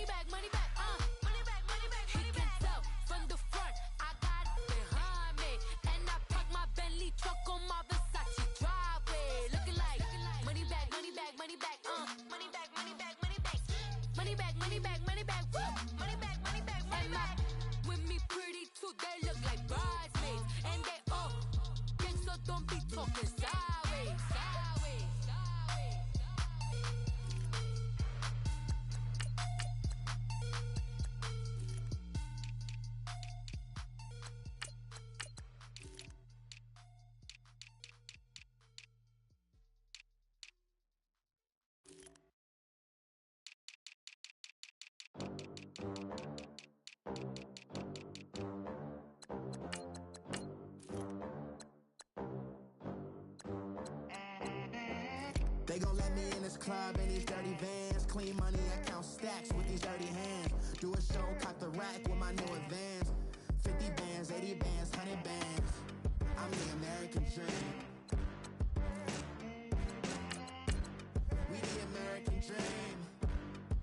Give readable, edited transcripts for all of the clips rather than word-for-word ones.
money back, money back, money back, money back, money back. He can tell from the front, I got it behind me, and I park my Bentley truck on my Versace driveway, looking like money back, money back, money back, money back, money back, money back, money back, money back, money back, money back, money back, money back. With me pretty too, they look like bridesmaids, and they all gang, so don't be talking sideways, sideways, sideways. They gon' let me in this club in these dirty vans. Clean money, I count stacks with these dirty hands. Do a show, cop the rack with my new advance. 50 bands, 80 bands, 100 bands. I'm the American dream. We the American dream.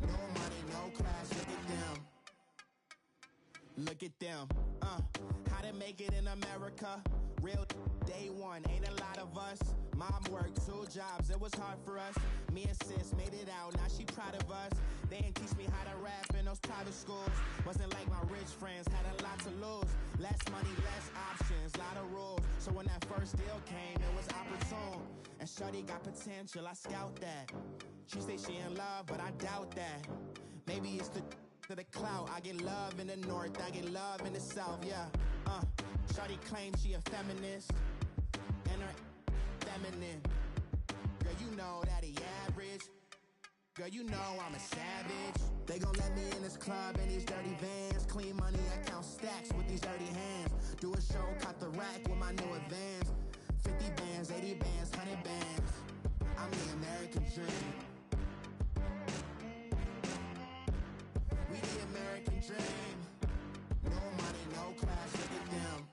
No money, no class, look at them. Look at them, how to make it in America. Real day one, ain't a lot of us. Mom worked 2 jobs, it was hard for us. Me and sis made it out, now she proud of us. They ain't teach me how to rap in those private schools. Wasn't like my rich friends, had a lot to lose. Less money, less options, lot of rules. So when that first deal came, it was opportune. And shorty got potential, I scout that. She say she in love, but I doubt that. Maybe it's to the clout. I get love in the north, I get love in the south, yeah. Shorty claims she a feminist, and her feminine. Girl, you know that he average. Girl, you know I'm a savage. They gon' let me in this club in these dirty vans. Clean money, I count stacks with these dirty hands. Do a show, cop the rack with my new advance. 50 bands, 80 bands, 100 bands. I'm the American dream. We the American dream. No money, no class, look at them.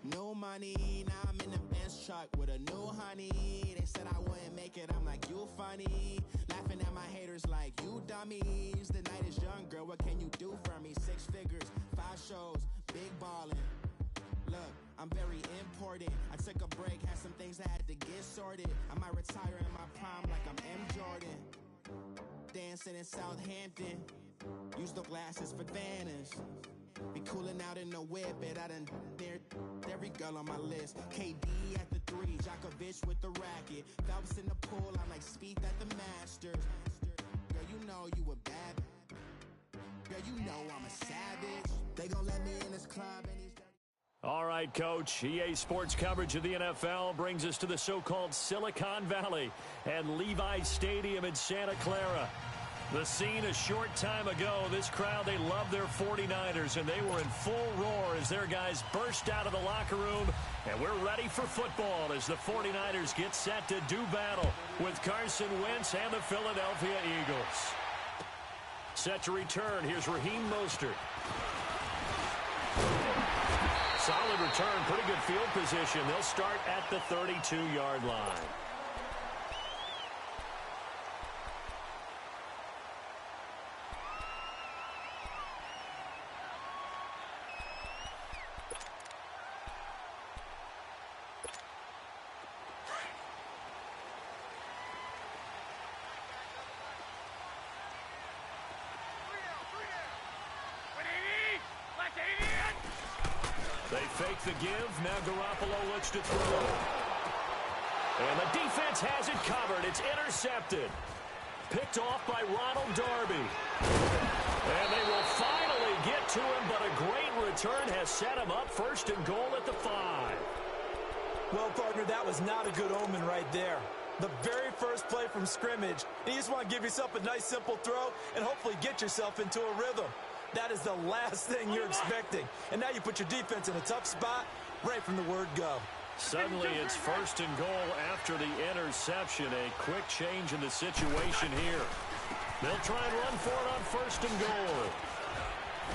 No money, now I'm in the Benz truck with a new honey. They said I wouldn't make it, I'm like, you funny. Laughing at my haters like, you dummies. The night is young, girl, what can you do for me? 6 figures, 5 shows, big ballin'. Look, I'm very important. I took a break, had some things that had to get sorted. I might retire in my prime like I'm M. Jordan. Dancing in Southampton. Use the glasses for Vanish. Be coolin' out in the whip, and I done dared every girl on my list. KD at the 3, Djokovic with the racket. Phelps in the pool, I'm like Speed at the Masters. Girl, you know you a bad. Girl, you know I'm a savage. They gon' let me in this club and he's. All right, Coach. EA Sports coverage of the NFL brings us to the so-called Silicon Valley and Levi's Stadium in Santa Clara. The scene a short time ago, this crowd, they love their 49ers, and they were in full roar as their guys burst out of the locker room. And we're ready for football as the 49ers get set to do battle with Carson Wentz and the Philadelphia Eagles. Set to return, here's Raheem Mostert. Solid return, pretty good field position. They'll start at the 32-yard line. They fake the give. Now Garoppolo looks to throw. And the defense has it covered. It's intercepted. Picked off by Ronald Darby. And they will finally get to him, but a great return has set him up first and goal at the 5. Well, partner, that was not a good omen right there. The very first play from scrimmage, you just want to give yourself a nice, simple throw and hopefully get yourself into a rhythm. That is the last thing you're expecting. And now you put your defense in a tough spot right from the word go. Suddenly it's first and goal after the interception. A quick change in the situation here. They'll try and run for it on first and goal.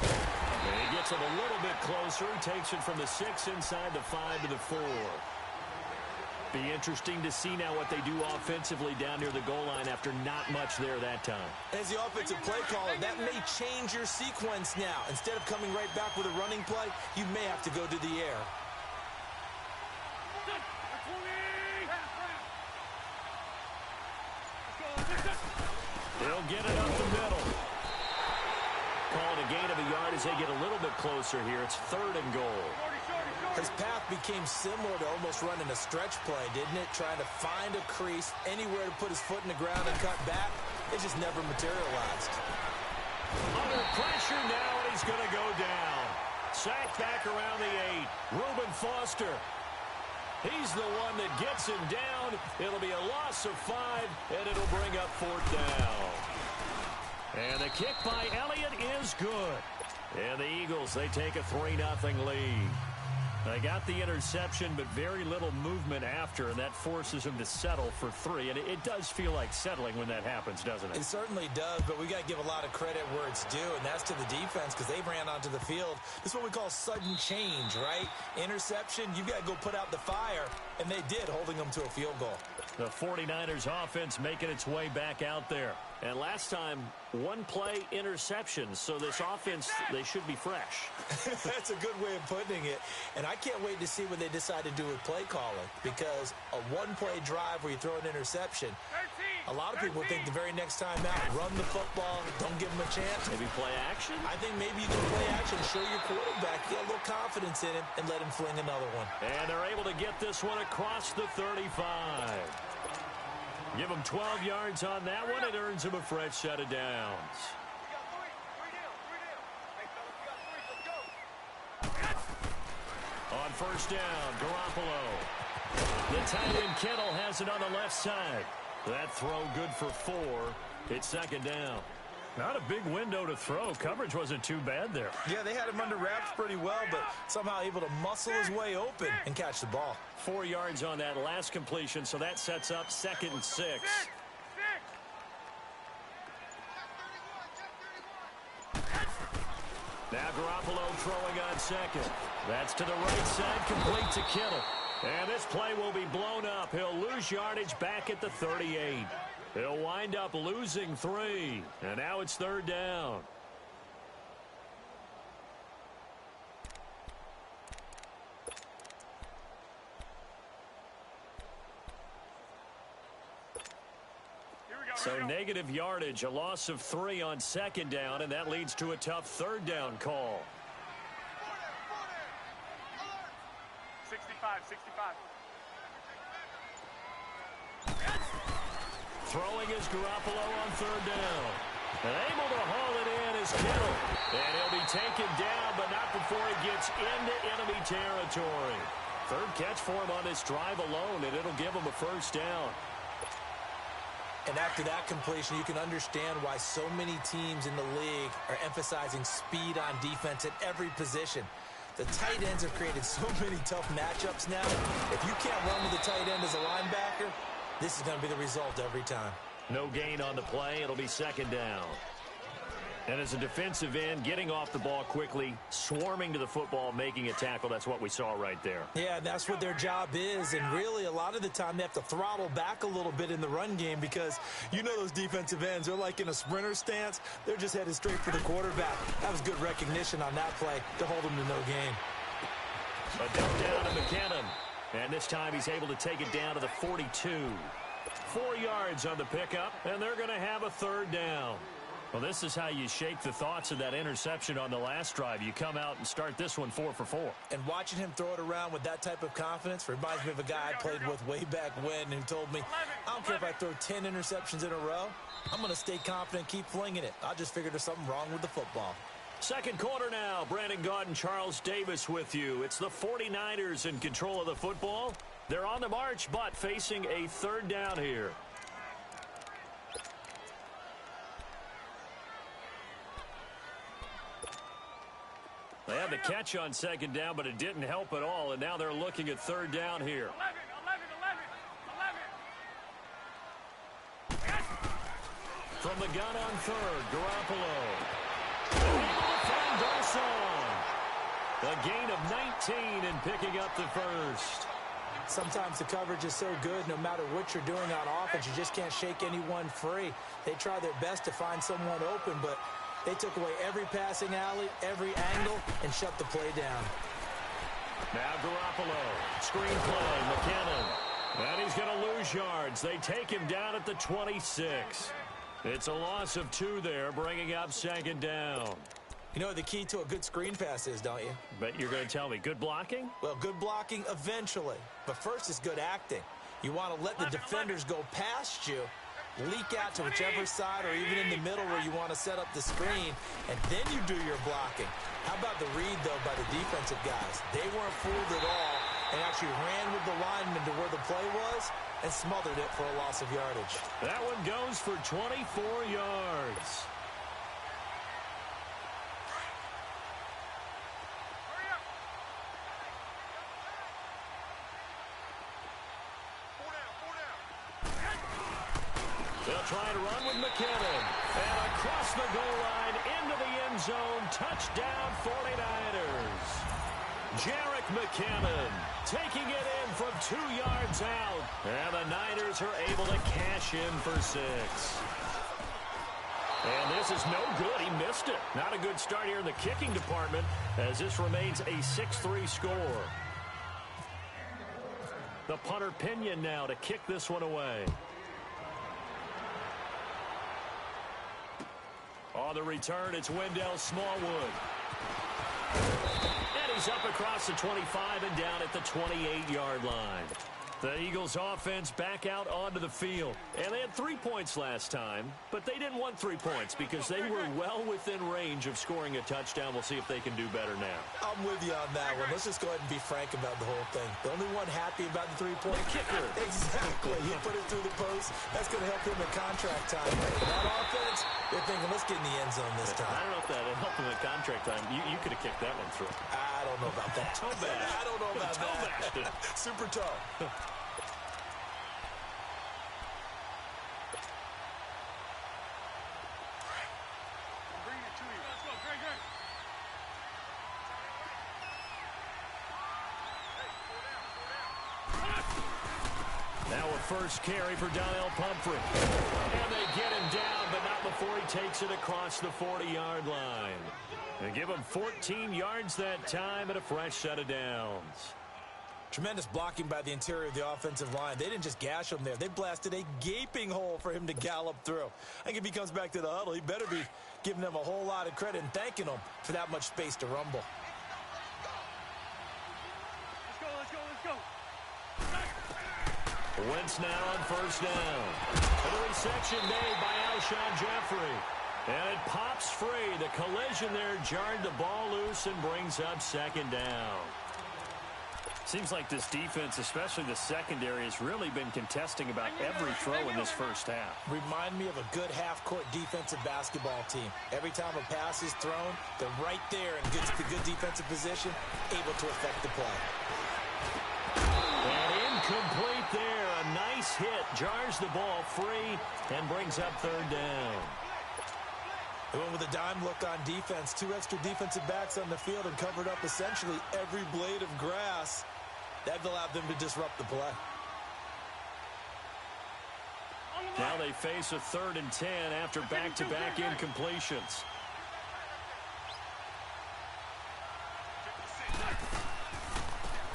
And he gets it a little bit closer. He takes it from the 6 inside the 5 to the 4. Be interesting to see now what they do offensively down near the goal line after not much there that time. As the offensive play caller, that may change your sequence now. Instead of coming right back with a running play, you may have to go to the air. They'll get it up the middle. Calling a gain of a yard as they get a little bit closer here. It's 3rd and goal. His path became similar to almost running a stretch play, didn't it? Trying to find a crease, anywhere to put his foot in the ground and cut back. It just never materialized. Under pressure now, and he's going to go down. Sacked back around the 8. Reuben Foster. He's the one that gets him down. It'll be a loss of 5, and it'll bring up 4th down. And the kick by Elliott is good. And the Eagles, they take a 3-0 lead. They got the interception, but very little movement after, and that forces him to settle for 3. And it does feel like settling when that happens, doesn't it? It certainly does, but we got to give a lot of credit where it's due, and that's to the defense because they ran onto the field. This is what we call sudden change, right? Interception, you've got to go put out the fire, and they did, holding them to a field goal. The 49ers offense making its way back out there. And last time, 1-play interception. So this offense, they should be fresh. That's a good way of putting it. And I can't wait to see what they decide to do with play calling. Because a 1-play drive where you throw an interception, a lot of people think the very next time out, run the football, don't give them a chance. Maybe play action? I think maybe you can play action, show your quarterback, get a little confidence in him, and let him fling another one. And they're able to get this one across the 35. Give him 12 yards on that one. It earns him a fresh set of downs. On 1st down, Garoppolo. The tight end Kittle has it on the left side. That throw good for 4. It's 2nd down. Not a big window to throw. Coverage wasn't too bad there. Yeah, they had him under wraps pretty well, but somehow able to muscle his way open and catch the ball. 4 yards on that last completion, so that sets up 2nd and 6. Now Garoppolo throwing on 2nd. That's to the right side, complete to Kittle. And this play will be blown up. He'll lose yardage back at the 38. He'll wind up losing 3. And now it's 3rd down. So negative yardage, a loss of 3 on 2nd down, and that leads to a tough 3rd down call. 65. Throwing is Garoppolo on 3rd down. And able to haul it in is Kittle. And he'll be taken down, but not before he gets into enemy territory. 3rd catch for him on this drive alone, and it'll give him a 1st down. And after that completion, you can understand why so many teams in the league are emphasizing speed on defense at every position. The tight ends have created so many tough matchups now. If you can't run with the tight end as a linebacker, this is going to be the result every time. No gain on the play. It'll be 2nd down. And as a defensive end, getting off the ball quickly, swarming to the football, making a tackle, that's what we saw right there. Yeah, that's what their job is. And really, a lot of the time, they have to throttle back a little bit in the run game because you know those defensive ends, they're like in a sprinter stance. They're just headed straight for the quarterback. That was good recognition on that play to hold them to no gain. A dump down to McKinnon. And this time he's able to take it down to the 42. 4 yards on the pickup, and they're going to have a 3rd down. Well, this is how you shake the thoughts of that interception on the last drive. You come out and start this one 4 for 4. And watching him throw it around with that type of confidence reminds me of a guy I played with way back when who told me, I don't care if I throw 10 interceptions in a row. I'm going to stay confident, keep flinging it. I just figured there's something wrong with the football. 2nd quarter now. Brandon Gaudin, Charles Davis with you. It's the 49ers in control of the football. They're on the march, but facing a 3rd down here. They had the catch on 2nd down, but it didn't help at all, and now they're looking at 3rd down here. 11. From the gun on 3rd, Garoppolo. Able to find Garcon. A gain of 19 and picking up the 1st. Sometimes the coverage is so good, no matter what you're doing on offense, you just can't shake anyone free. They try their best to find someone open, but they took away every passing alley, every angle, and shut the play down. Now Garoppolo, screen play, McKinnon. And he's going to lose yards. They take him down at the 26. It's a loss of 2 there, bringing up second down. You know what the key to a good screen pass is, don't you? But you're going to tell me, good blocking? Well, good blocking eventually. But first is good acting. You want to let the defenders go past you, leak out to whichever side or even in the middle where you want to set up the screen, and then you do your blocking. How about the read, though, by the defensive guys? They weren't fooled at all and actually ran with the lineman to where the play was and smothered it for a loss of yardage. That one goes for 24 yards. They'll try to run with McKinnon. And across the goal line, into the end zone. Touchdown, 49ers. Jerick McKinnon taking it in from 2 yards out. And the Niners are able to cash in for 6. And this is no good. He missed it. Not a good start here in the kicking department as this remains a 6-3 score. The punter Pinion now to kick this one away. On the return, it's Wendell Smallwood. And he's up across the 25 and down at the 28-yard line. The Eagles offense back out onto the field. And they had 3 points last time, but they didn't want 3 points because they were well within range of scoring a touchdown. We'll see if they can do better now. I'm with you on that one. Let's just go ahead and be frank about the whole thing. The only one happy about the 3-point kicker. Exactly. He put it through the post. That's going to help him at contract time. That offense, they're thinking, let's get in the end zone this time. I don't know if that helped him at contract time. You could have kicked that one through. I don't know about that. Toe bash. I don't know about toe that. Super toe. Now a first carry for Donnell Pumphrey. And they get him down, but not before he takes it across the 40-yard line. They give him 14 yards that time and a fresh set of downs. Tremendous blocking by the interior of the offensive line. They didn't just gash him there. They blasted a gaping hole for him to gallop through. I think if he comes back to the huddle, he better be giving them a whole lot of credit and thanking them for that much space to rumble. Wentz now on first down. A reception made by Alshon Jeffrey. And it pops free. The collision there jarred the ball loose and brings up second down. Seems like this defense, especially the secondary, has really been contesting about every throw in this first half. Remind me of a good half-court defensive basketball team. Every time a pass is thrown, they're right there in good defensive position, able to affect the play. And incomplete there. A nice hit. Jars the ball free and brings up third down. They went with a dime look on defense. 2 extra defensive backs on the field and covered up essentially every blade of grass. That allowed them to disrupt the play. Now they face a 3rd and 10 after back-to-back incompletions.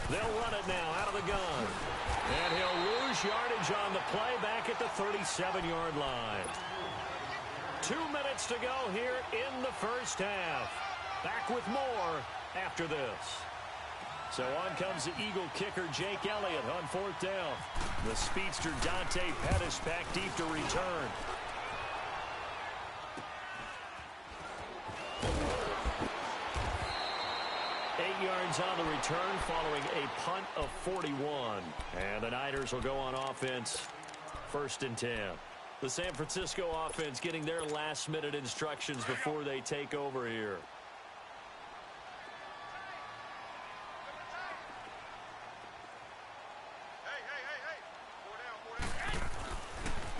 They'll run it now out of the gun. And he'll lose yardage on the play back at the 37-yard line. 2 minutes to go here in the first half. Back with more after this. So on comes the Eagle kicker, Jake Elliott, on 4th down. The speedster Dante Pettis back deep to return. Yards on the return following a punt of 41. And the Niners will go on offense, 1st and 10. The San Francisco offense getting their last-minute instructions before they take over here.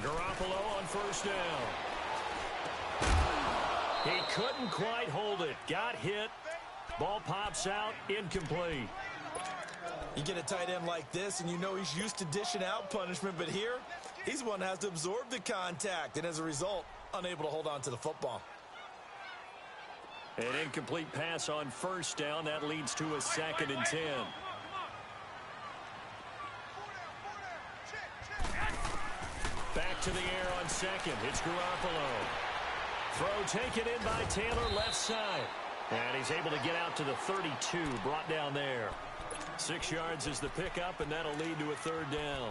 Garoppolo on first down. He couldn't quite hold it. Got hit. Ball pops out, incomplete. You get a tight end like this, and you know he's used to dishing out punishment, but here, he's the one that has to absorb the contact, and as a result, unable to hold on to the football. An incomplete pass on first down. That leads to a 2nd and 10. Back to the air on second. It's Garoppolo. Throw taken in by Taylor left side. And he's able to get out to the 32, brought down there. 6 yards is the pickup, and that'll lead to a 3rd down.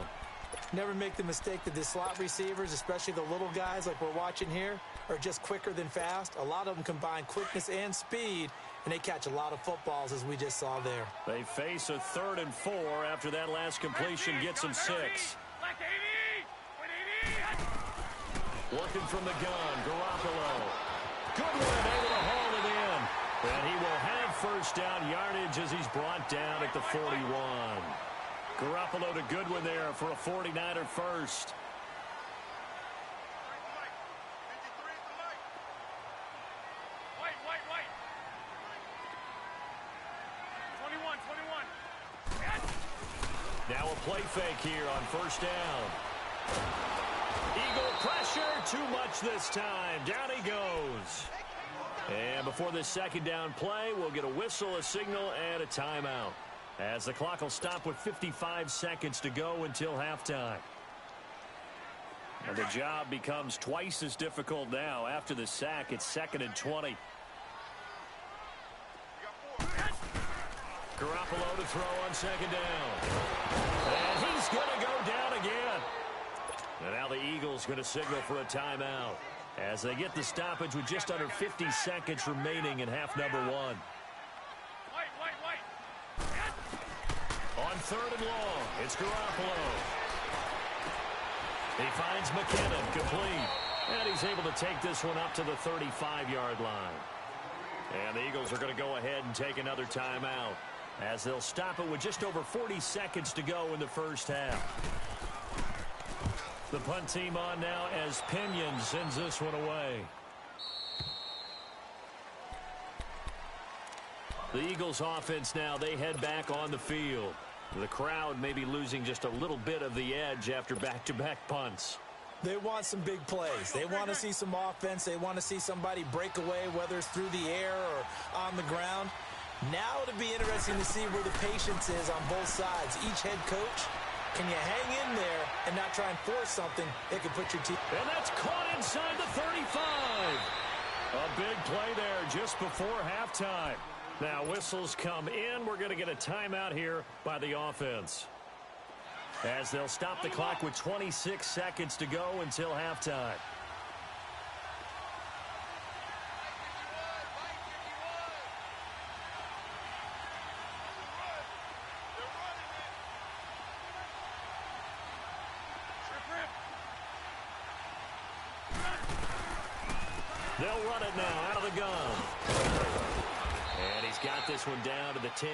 Never make the mistake that the slot receivers, especially the little guys like we're watching here, are just quicker than fast. A lot of them combine quickness and speed, and they catch a lot of footballs, as we just saw there. They face a 3rd and 4 after that last completion gets them 6. Working from the gun, Garoppolo. Good one, able to haul it in. And he will have first down yardage as he's brought down at the 41. Garoppolo to Goodwin there for a 49er first. Now a play fake here on first down. Eagle pressure, too much this time. Down he goes. And before this 2nd down play, we'll get a whistle, a signal, and a timeout, as the clock will stop with 55 seconds to go until halftime. And the job becomes twice as difficult now. After the sack, it's 2nd and 20. Garoppolo to throw on 2nd down. And he's going to go down again. And now the Eagles going to signal for a timeout as they get the stoppage with just under 50 seconds remaining in half number 1. On 3rd and long, it's Garoppolo. He finds McKinnon, complete. And he's able to take this one up to the 35-yard line. And the Eagles are going to go ahead and take another timeout, as they'll stop it with just over 40 seconds to go in the first half. The punt team on now as Pinion sends this one away. The Eagles offense now, they head back on the field. The crowd may be losing just a little bit of the edge after back-to-back punts. They want some big plays. They want to see some offense. They want to see somebody break away, whether it's through the air or on the ground. Now it'll be interesting to see where the patience is on both sides. Each head coach, can you hang in there and not try and force something that could put your team? And that's caught inside the 35. A big play there just before halftime. Now whistles come in. We're going to get a timeout here by the offense, as they'll stop the clock with 26 seconds to go until halftime. They'll run it now out of the gun. And he's got this one down to the 10.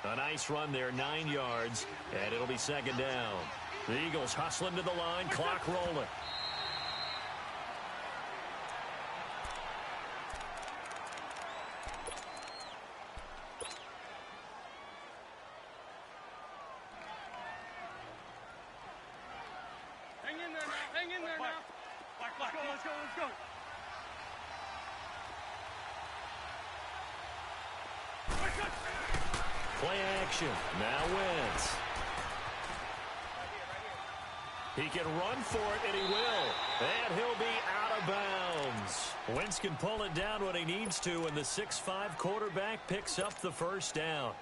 A nice run there, 9 yards, and it'll be 2nd down. The Eagles hustling to the line, clock rolling. Hang in there now, hang in there now. Let's go. Play action. Now Wentz. He can run for it, and he will. And he'll be out of bounds. Wentz can pull it down when he needs to, and the 6'5" quarterback picks up the first down.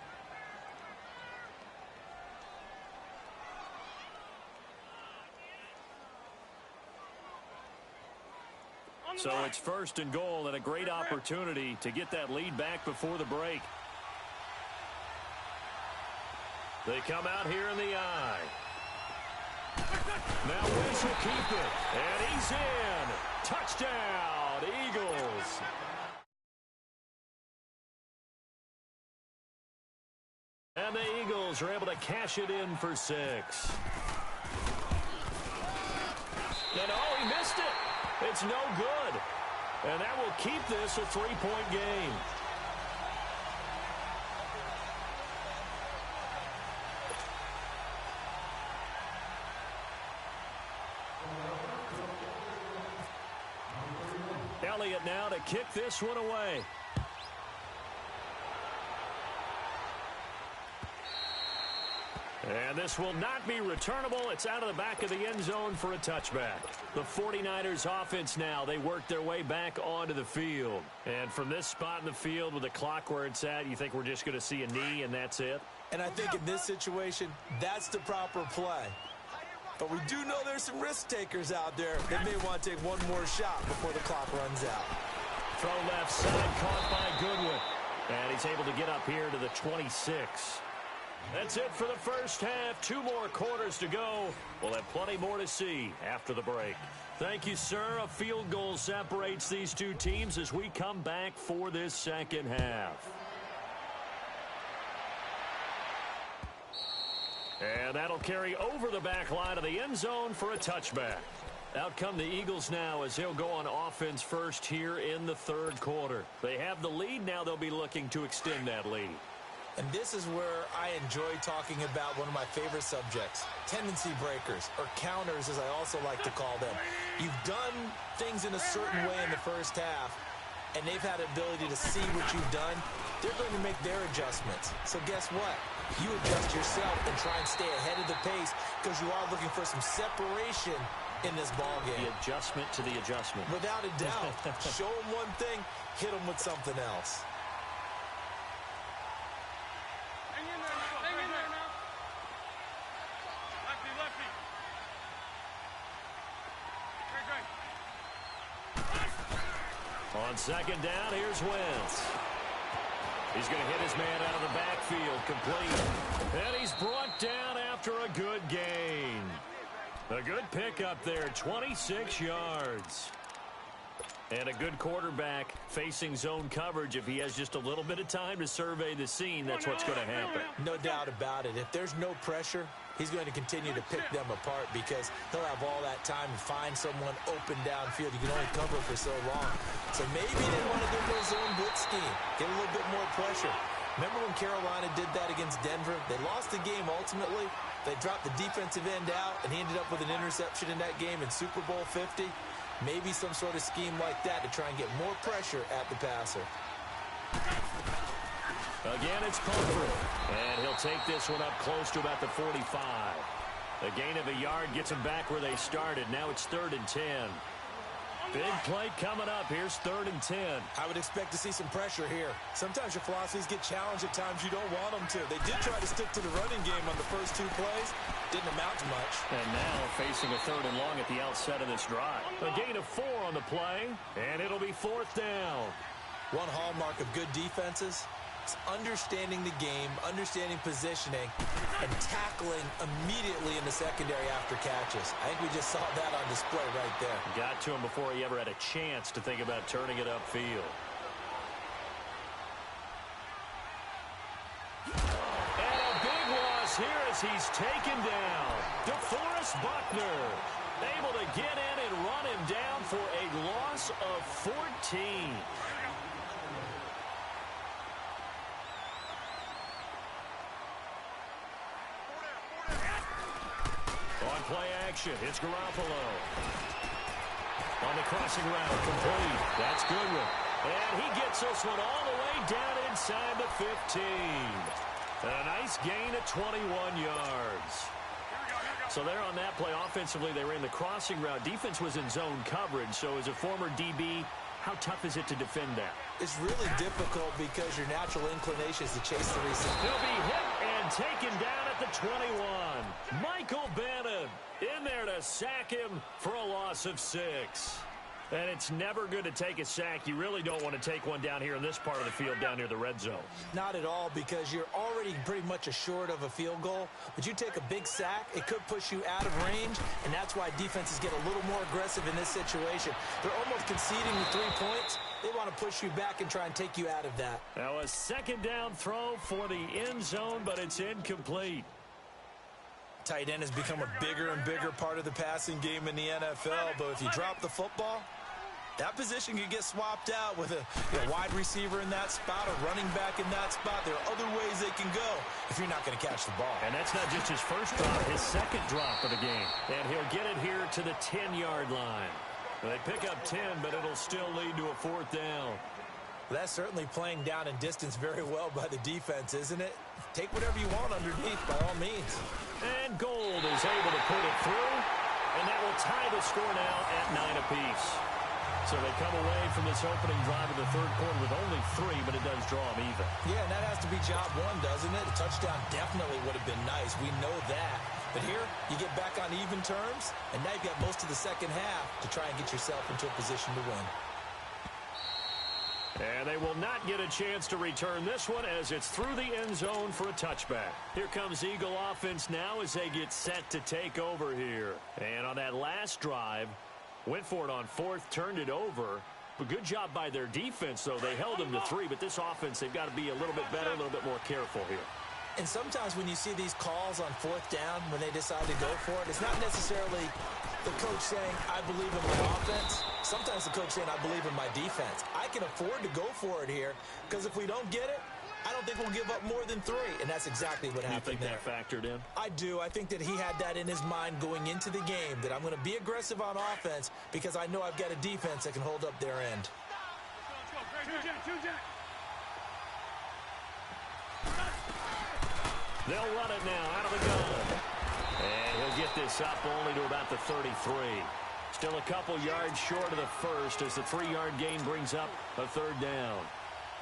So it's 1st and goal, and a great opportunity to get that lead back before the break. They come out here in the eye. Now Wentz will keep it, and he's in. Touchdown, Eagles. And the Eagles are able to cash it in for 6. And oh, he missed it. It's no good. And that will keep this a 3-point game. Elliott now to kick this one away. And this will not be returnable. It's out of the back of the end zone for a touchback. The 49ers offense now, they work their way back onto the field. And from this spot in the field with the clock where it's at, you think we're just going to see a knee and that's it? And I think in this situation, that's the proper play. But we do know there's some risk takers out there that may want to take one more shot before the clock runs out. Throw left side, caught by Goodwin. And he's able to get up here to the 26. That's it for the first half. 2 more quarters to go. We'll have plenty more to see after the break. Thank you, sir. A field goal separates these two teams as we come back for this second half. And that'll carry over the back line of the end zone for a touchback. Out come the Eagles now as they'll go on offense first here in the third quarter. They have the lead. Now they'll be looking to extend that lead. And this is where I enjoy talking about one of my favorite subjects, tendency breakers, or counters as I also like to call them. You've done things in a certain way in the first half, and they've had the ability to see what you've done. They're going to make their adjustments. So guess what? You adjust yourself and try and stay ahead of the pace because you are looking for some separation in this ball game. The adjustment to the adjustment. Without a doubt. Show them one thing, hit them with something else. Hang in there now. Hang in there now. Lefty, lefty. Great. On second down, here's Wentz. He's going to hit his man out of the backfield, complete. And he's brought down after a good gain. A good pickup there, 26 yards. And a good quarterback facing zone coverage. If he has just a little bit of time to survey the scene, that's what's going to happen. No doubt about it. If there's no pressure, he's going to continue to pick them apart because he'll have all that time to find someone open downfield. You can only cover for so long. So maybe they want to do a little zone blitz scheme, get a little bit more pressure. Remember when Carolina did that against Denver? They lost the game ultimately. They dropped the defensive end out, and he ended up with an interception in that game in Super Bowl 50. Maybe some sort of scheme like that to try and get more pressure at the passer. Again, it's Pumphrey. And he'll take this one up close to about the 45. A gain of a yard gets him back where they started. Now it's 3rd and 10. Big play coming up. Here's 3rd and 10. I would expect to see some pressure here. Sometimes your philosophies get challenged at times you don't want them to. They did try to stick to the running game on the first 2 plays. Didn't amount to much. And now facing a 3rd and long at the outset of this drive. A gain of 4 on the play, and it'll be 4th down. One hallmark of good defenses is understanding the game, understanding positioning, and tackling immediately in the secondary after catches. I think we just saw that on display right there. Got to him before he ever had a chance to think about turning it upfield. And a big loss here as he's taken down. DeForest Buckner able to get in and run him down for a loss of 14. On play action, it's Garoppolo. On the crossing route, complete. That's Goodwin. And he gets this one all the way down inside the 15. And a nice gain of 21 yards. So there on that play, offensively, they ran the crossing route. Defense was in zone coverage, so as a former DB, how tough is it to defend that? It's really difficult because your natural inclination is to chase the receiver. He'll be hit and taken down at the 21. Michael Bannon in there to sack him for a loss of 6. And it's never good to take a sack. You really don't want to take one down here in this part of the field down near the red zone. Not at all, because you're already pretty much assured of a field goal. But you take a big sack, it could push you out of range, and that's why defenses get a little more aggressive in this situation. They're almost conceding the 3 points. They want to push you back and try and take you out of that. Now a second down throw for the end zone, but it's incomplete. Tight end has become a bigger and bigger part of the passing game in the NFL, but if you drop the football, that position could get swapped out with a wide receiver in that spot, a running back in that spot. There are other ways they can go if you're not going to catch the ball. And that's not just his first drop, his second drop of the game. And he'll get it here to the 10-yard line. They pick up 10, but it'll still lead to a 4th down. That's certainly playing down in distance very well by the defense, isn't it? Take whatever you want underneath, by all means. And Gold is able to put it through, and that will tie the score now at 9 apiece. So they come away from this opening drive of the third quarter with only 3, but it does draw them even. Yeah, and that has to be job one, doesn't it? A touchdown definitely would have been nice. We know that. But here, you get back on even terms, and now you've got most of the second half to try and get yourself into a position to win. And they will not get a chance to return this one as it's through the end zone for a touchback. Here comes Eagle offense now as they get set to take over here. And on that last drive, went for it on 4th, turned it over. But good job by their defense, though. They held them to 3, but this offense, they've got to be a little bit better, a little bit more careful here. And sometimes when you see these calls on 4th down, when they decide to go for it, it's not necessarily the coach saying, I believe in my offense. Sometimes the coach saying, I believe in my defense. I can afford to go for it here because if we don't get it, I don't think we'll give up more than 3. And that's exactly what happened there. You think that factored in? I do. I think that he had that in his mind going into the game, that I'm going to be aggressive on offense because I know I've got a defense that can hold up their end. They'll run it now out of the gun. And he'll get this up only to about the 33. Still a couple yards short of the first as the 3-yard gain brings up a 3rd down.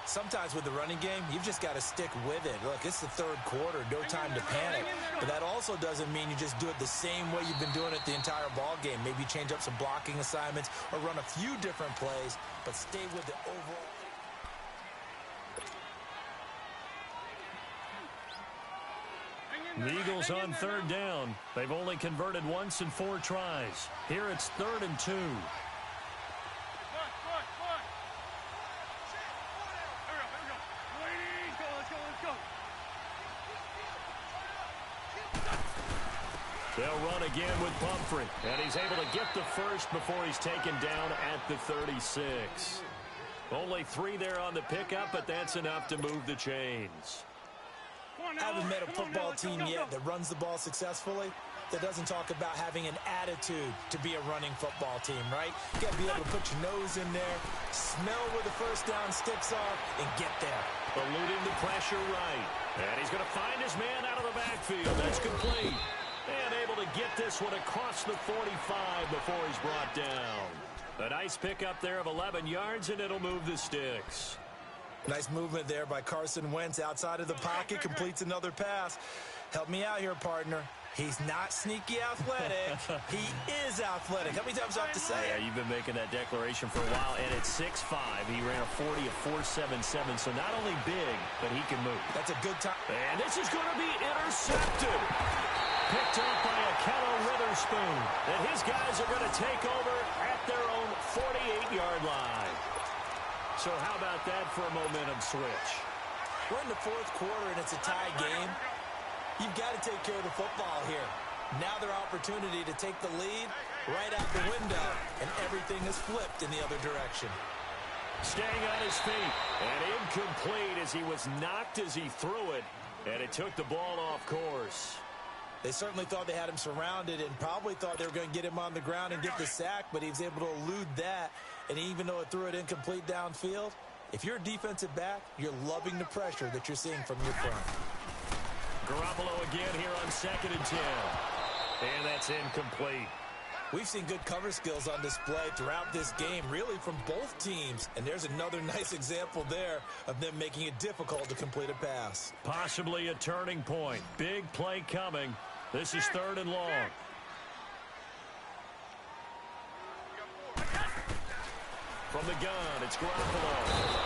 Sometimes with the running game, you've just got to stick with it. Look, it's the third quarter, no time to panic. But that also doesn't mean you just do it the same way you've been doing it the entire ball game. Maybe change up some blocking assignments or run a few different plays, but stay with the overall. The Eagles on 3rd down. They've only converted once in 4 tries. Here it's 3rd and 2. They'll run again with Pumphrey, and he's able to get the first before he's taken down at the 36. Only 3 there on the pickup, but that's enough to move the chains. I haven't met a football team yet that runs the ball successfully that doesn't talk about having an attitude to be a running football team, right? You got to be able to put your nose in there, smell where the first down sticks are, and get there. Eluding the pressure right. And he's going to find his man out of the backfield. That's complete. And able to get this one across the 45 before he's brought down. A nice pickup there of 11 yards, and it'll move the sticks. Nice movement there by Carson Wentz outside of the pocket, completes another pass. Help me out here, partner. He's not sneaky athletic. He is athletic. How many times do I have to say it? Yeah, you've been making that declaration for a while, and at 6'5", he ran a 40 of 4.77, so not only big, but he can move. That's a good time. And this is going to be intercepted. Picked up by Akello Witherspoon. And his guys are going to take over at their own 48-yard line. So how about that for a momentum switch? We're in the 4th quarter, and it's a tie game. You've got to take care of the football here. Now their opportunity to take the lead right out the window, and everything is flipped in the other direction. Staying on his feet, and incomplete as he was knocked as he threw it, and it took the ball off course. They certainly thought they had him surrounded and probably thought they were going to get him on the ground and get the sack, but he was able to elude that. And even though it threw it incomplete downfield, if you're a defensive back, you're loving the pressure that you're seeing from your front. Garoppolo again here on 2nd and 10. And that's incomplete. We've seen good cover skills on display throughout this game, really from both teams. And there's another nice example there of them making it difficult to complete a pass. Possibly a turning point. Big play coming. This is 3rd and long. From the gun, it's Garoppolo.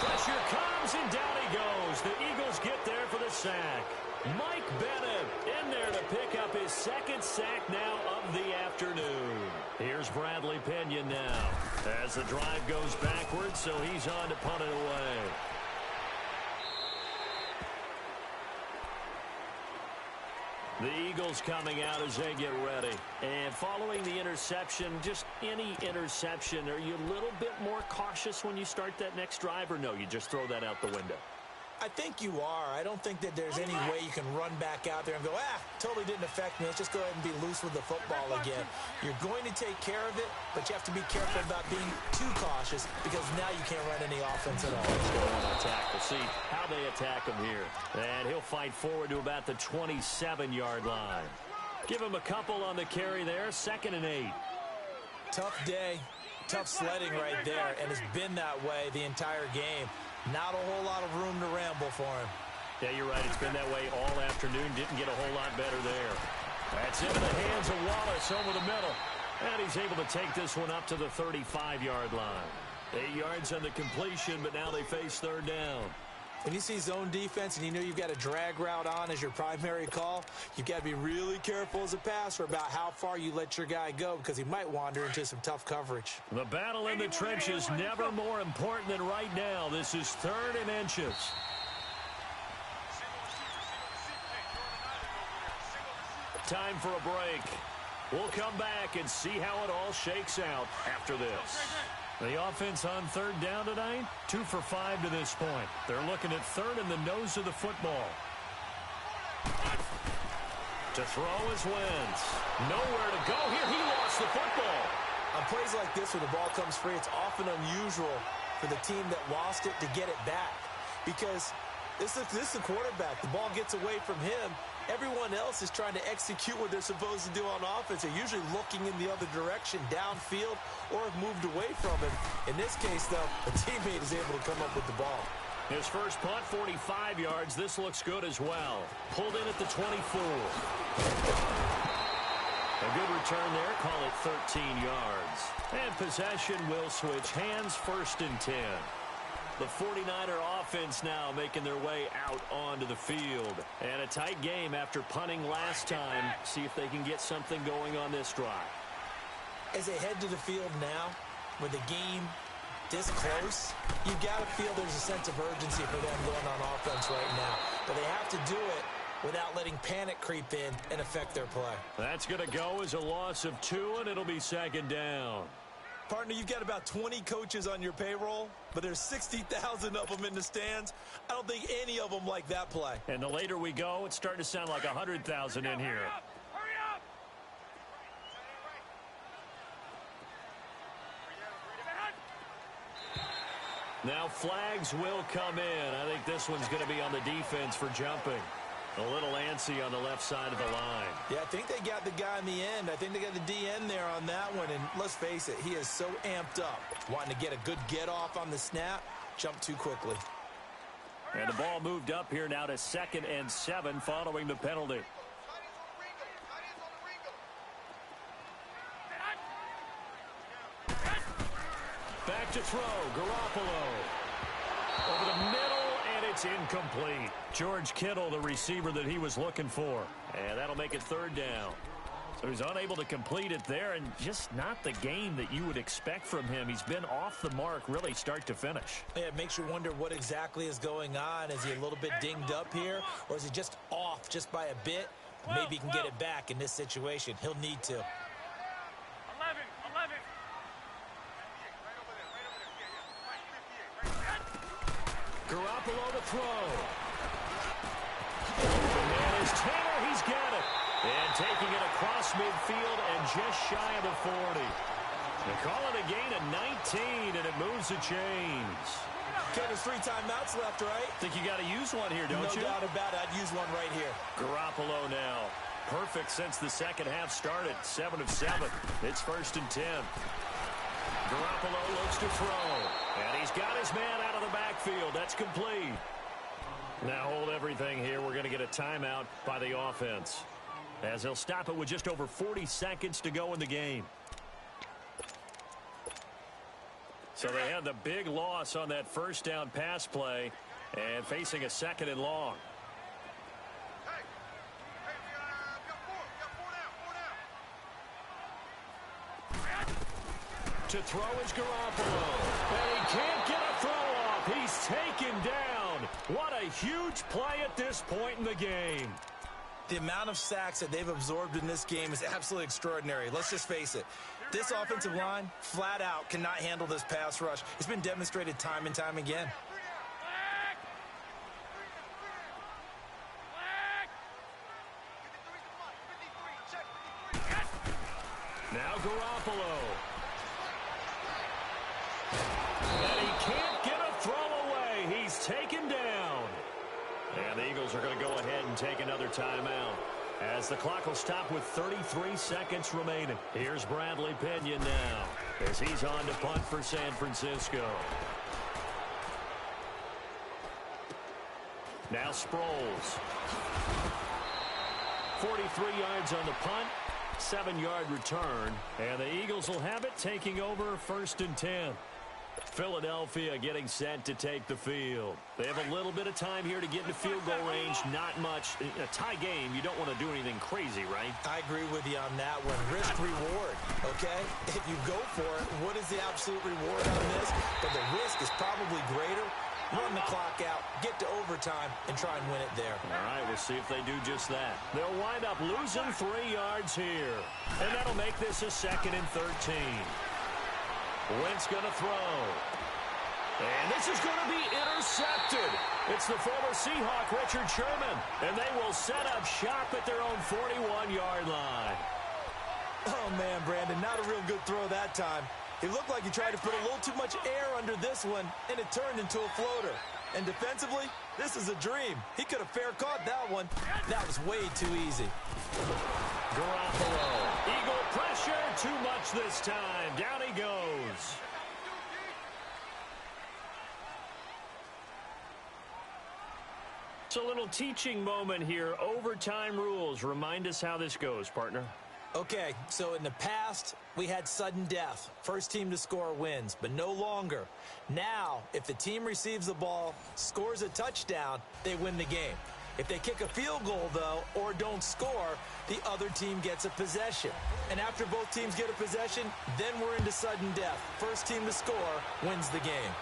Pressure comes, and down he goes. The Eagles get there for the sack. Mike Bennett in there to pick up his 2nd sack now of the afternoon. Here's Bradley Pinion now as the drive goes backwards, so he's on to punt it away. The Eagles coming out as they get ready. And following the interception, just any interception, are you a little bit more cautious when you start that next drive, or no, you just throw that out the window? I think you are. I don't think that there's any way you can run back out there and go, totally didn't affect me. Let's just go ahead and be loose with the football again. You're going to take care of it, but you have to be careful about being too cautious because now you can't run any offense at all. Let's go on attack. We'll see how they attack him here. And he'll fight forward to about the 27-yard line. Give him a couple on the carry there. 2nd and 8. Tough day. Tough sledding right there, and it's been that way the entire game. Not a whole lot of room to ramble for him. Yeah, you're right. It's been that way all afternoon. Didn't get a whole lot better there. That's into the hands of Wallace over the middle. And he's able to take this one up to the 35-yard line. 8 yards on the completion, but now they face 3rd down. When you see zone defense and you know you've got a drag route on as your primary call, you've got to be really careful as a passer about how far you let your guy go because he might wander into some tough coverage. The battle in the trenches never more important than right now. This is 3rd and inches. Time for a break. We'll come back and see how it all shakes out after this. The offense on 3rd down tonight, 2 for 5 to this point. They're looking at 3rd in the nose of the football. To throw is Wentz. Nowhere to go here. He lost the football. On plays like this where the ball comes free, it's often unusual for the team that lost it to get it back. Because this is the quarterback. The ball gets away from him. Everyone else is trying to execute what they're supposed to do on offense. They're usually looking in the other direction, downfield, or have moved away from him. In this case, though, a teammate is able to come up with the ball. His first punt, 45 yards. This looks good as well. Pulled in at the 24. A good return there. Call it 13 yards. And possession will switch hands. 1st and 10. The 49er offense now making their way out onto the field. And a tight game after punting last time. See if they can get something going on this drive. As they head to the field now, with the game this close, you've got to feel there's a sense of urgency for them going on offense right now. But they have to do it without letting panic creep in and affect their play. That's going to go as a loss of 2, and it'll be 2nd down. Partner, you've got about 20 coaches on your payroll, but there's 60,000 of them in the stands. I don't think any of them like that play. And the later we go, it's starting to sound like 100,000 in here. Hurry up! Now flags will come in. I think this one's going to be on the defense for jumping. A little antsy on the left side of the line. Yeah, I think they got the guy in the end. I think they got the DN there on that one. And let's face it, he is so amped up, wanting to get a good get-off on the snap, jump too quickly. And the ball moved up here now to 2nd and 7 following the penalty. Back to throw, Garoppolo. Over the middle, and it's incomplete. George Kittle, the receiver that he was looking for. And that'll make it 3rd down. So he's unable to complete it there, and just not the game that you would expect from him. He's been off the mark really start to finish. Yeah, it makes you wonder what exactly is going on. Is he a little bit dinged up here, or is he just off just by a bit? Maybe he can get it back in this situation. He'll need to. 11. Garoppolo to throw. The man is Taylor. He's got it. And taking it across midfield and just shy of the 40. They call it a gain of 19, and it moves the chains. Okay, there's 3 timeouts left, right? Think you got to use one here, don't you? No doubt about it. I'd use one right here. Garoppolo now. Perfect since the second half started. 7 of 7. It's 1st and 10. Garoppolo looks to throw. And he's got his man out of the backfield. That's complete. Now hold everything here. We're going to get a timeout by the offense, as they'll stop it with just over 40 seconds to go in the game. So they had the big loss on that 1st down pass play and facing a 2nd and long. To throw is Garoppolo. And he can't get a throw off. He's taken down. What a huge play at this point in the game. The amount of sacks that they've absorbed in this game is absolutely extraordinary. Let's just face it. This offensive line, flat out, cannot handle this pass rush. It's been demonstrated time and time again. Now Garoppolo. And he can't get a throw away. He's taken down. And the Eagles are going to go ahead and take another timeout, as the clock will stop with 33 seconds remaining. Here's Bradley Pinion now, as he's on to punt for San Francisco. Now Sproles. 43 yards on the punt, 7-yard return, and the Eagles will have it, taking over 1st and 10. Philadelphia getting set to take the field. They have a little bit of time here to get into field goal range. Not much. In a tie game, you don't want to do anything crazy, right? I agree with you on that one. Risk reward, okay? If you go for it, what is the absolute reward on this? But the risk is probably greater. Run the clock out, get to overtime, and try and win it there. All right, we'll see if they do just that. They'll wind up losing 3 yards here. And that'll make this a 2nd and 13. Wentz going to throw. And this is going to be intercepted. It's the former Seahawk, Richard Sherman. And they will set up shop at their own 41-yard line. Oh, man, Brandon, not a real good throw that time. It looked like he tried to put a little too much air under this one, and it turned into a floater. And defensively, this is a dream. He could have fair caught that one. That was way too easy. Garoppolo. Eagle pressure. Too much this time. Down he goes. It's a little teaching moment here. Overtime rules. Remind us how this goes, partner. Okay, so in the past, we had sudden death. First team to score wins, but no longer. Now, if the team receives the ball, scores a touchdown, they win the game. If they kick a field goal, though, or don't score, the other team gets a possession. And after both teams get a possession, then we're into sudden death. First team to score wins the game.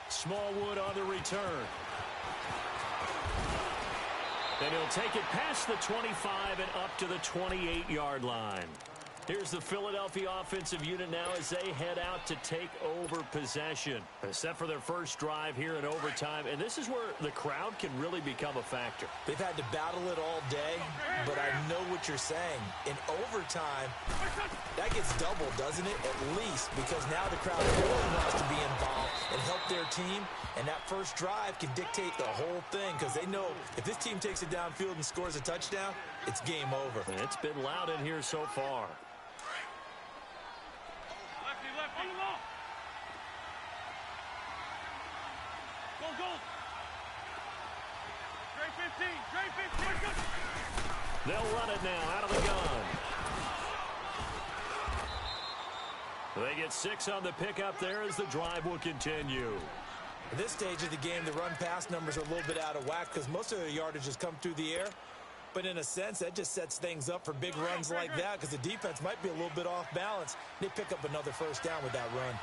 Smallwood on the return. Then he'll take it past the 25 and up to the 28-yard line. Here's the Philadelphia offensive unit now as they head out to take over possession. Set for their first drive here in overtime, and this is where the crowd can really become a factor. They've had to battle it all day, but I know what you're saying. In overtime, that gets doubled, doesn't it? At least, because now the crowd really wants to be involved and help their team, and that first drive can dictate the whole thing, because they know if this team takes it downfield and scores a touchdown, it's game over. And it's been loud in here so far. They'll run it now out of the gun. They get 6 on the pickup there as the drive will continue. At this stage of the game, the run-pass numbers are a little bit out of whack because most of their yardage has come through the air. But in a sense, that just sets things up for big runs like that because the defense might be a little bit off balance. They pick up another first down with that run.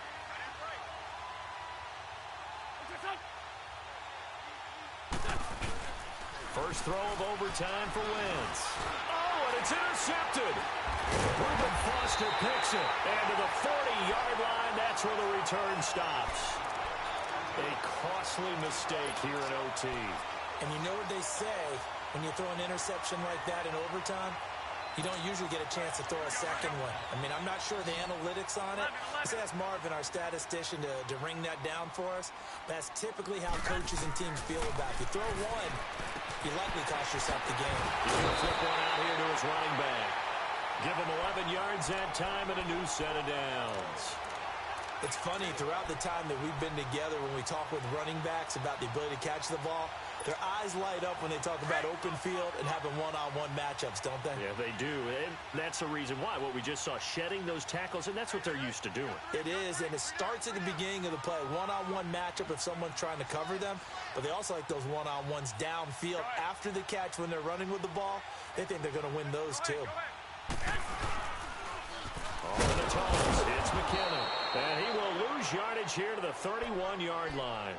First throw of overtime for Wentz. Oh, and it's intercepted. Reuben Foster picks it. And to the 40-yard line, that's where the return stops. A costly mistake here in OT. And you know what they say, when you throw an interception like that in overtime, you don't usually get a chance to throw a second one. I mean, I'm not sure the analytics on it. Let's ask Marvin, our statistician, to ring that down for us. That's typically how coaches and teams feel about it. You throw one, you likely cost yourself the game. He's going to flip one out here to his running back. Give him 11 yards that time and a new set of downs. It's funny, throughout the time that we've been together, when we talk with running backs about the ability to catch the ball, their eyes light up when they talk about open field and having one-on-one matchups, don't they? Yeah, they do. And that's the reason why. What we just saw, shedding those tackles, and that's what they're used to doing. It is, and it starts at the beginning of the play. One-on-one matchup if someone's trying to cover them, but they also like those one-on-ones downfield after the catch when they're running with the ball. They think they're going to win those, too. Over the toss, it's McKinnon. And he will lose yardage here to the 31-yard line.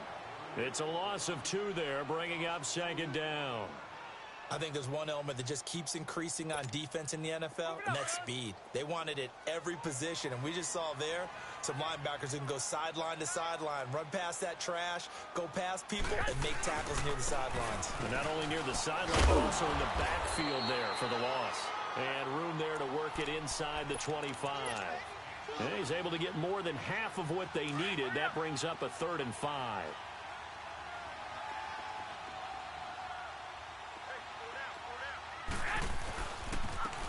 It's a loss of 2 there, bringing up second down. I think there's one element that just keeps increasing on defense in the NFL, and that's speed. They want it at every position, and we just saw there some linebackers who can go sideline to sideline, run past that trash, go past people, and make tackles near the sidelines. And not only near the sideline, but also in the backfield there for the loss. And room there to work it inside the 25. And he's able to get more than half of what they needed. That brings up a 3rd and 5.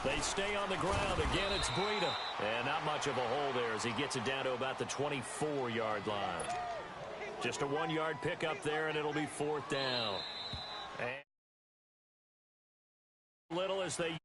They stay on the ground. Again, it's Breida. And not much of a hole there as he gets it down to about the 24-yard line. Just a 1-yard pickup there, and it'll be 4th down. And little as they